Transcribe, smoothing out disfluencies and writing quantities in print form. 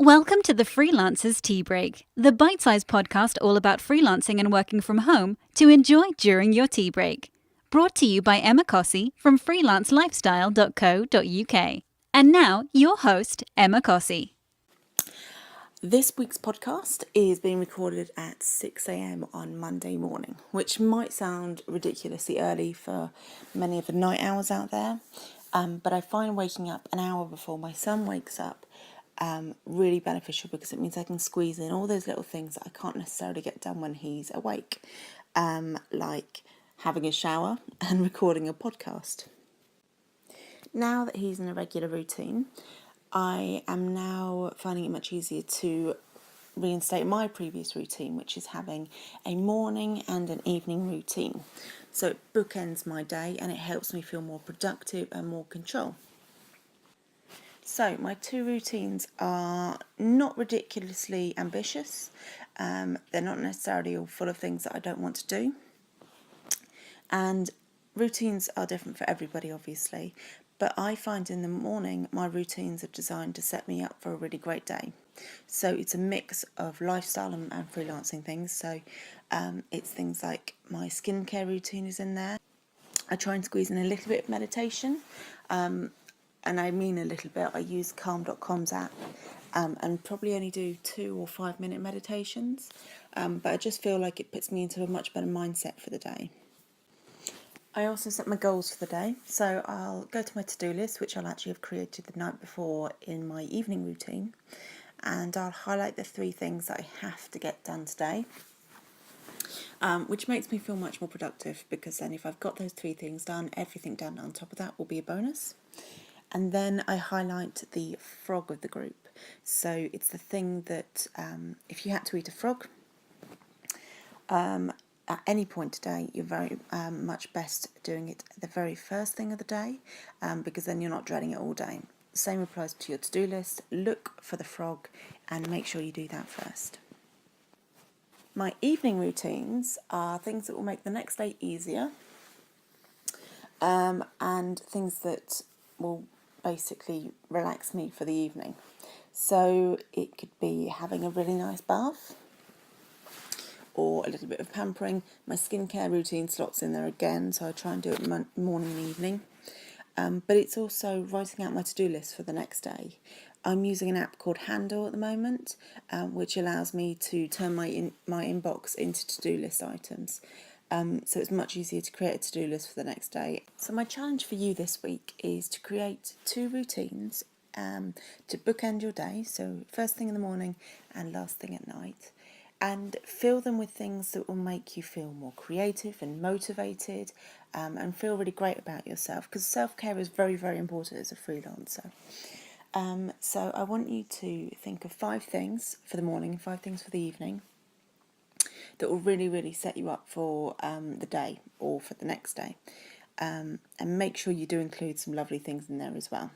Welcome to the Freelancers Tea Break, the bite-sized podcast all about freelancing and working from home to enjoy during your tea break. Brought to you by Emma Cossey from freelancelifestyle.co.uk. And now, your host, Emma Cossey. This week's podcast is being recorded at 6 a.m. on Monday morning, which might sound ridiculously early for many of the night owls out there, but I find waking up an hour before my son wakes up really beneficial because it means I can squeeze in all those little things that I can't necessarily get done when he's awake, like having a shower and recording a podcast. Now that he's in a regular routine, I am now finding it much easier to reinstate my previous routine, which is having a morning and an evening routine. So it bookends my day and it helps me feel more productive and more control. So my two routines are not ridiculously ambitious. They're not necessarily all full of things that I don't want to do. And routines are different for everybody, obviously. But I find in the morning, my routines are designed to set me up for a really great day. So it's a mix of lifestyle and freelancing things. So it's things like my skincare routine is in there. I try and squeeze in a little bit of meditation. And I mean a little bit. I use calm.com's app and probably only do 2 or 5 minute meditations. But I just feel like it puts me into a much better mindset for the day. I also set my goals for the day, so I'll go to my to-do list, which I'll actually have created the night before in my evening routine, and I'll highlight the 3 things that I have to get done today, which makes me feel much more productive because then if I've got those 3 things done, everything done on top of that will be a bonus. And then I highlight the frog of the group. So it's the thing that if you had to eat a frog, at any point today, you're very much best doing it the very first thing of the day because then you're not dreading it all day. Same applies to your to-do list. Look for the frog and make sure you do that first. My evening routines are things that will make the next day easier and things that will basically relax me for the evening. So it could be having a really nice bath, or a little bit of pampering. My skincare routine slots in there again, so I try and do it morning and evening. But it's also writing out my to-do list for the next day. I'm using an app called Handle at the moment, which allows me to turn my inbox into to-do list items. So it's much easier to create a to-do list for the next day. So my challenge for you this week is to create 2 routines to bookend your day, so first thing in the morning and last thing at night, and fill them with things that will make you feel more creative and motivated and feel really great about yourself, because self-care is very, very important as a freelancer. So I want you to think of 5 things for the morning and 5 things for the evening that will really, really set you up for the day or for the next day. And make sure you do include some lovely things in there as well.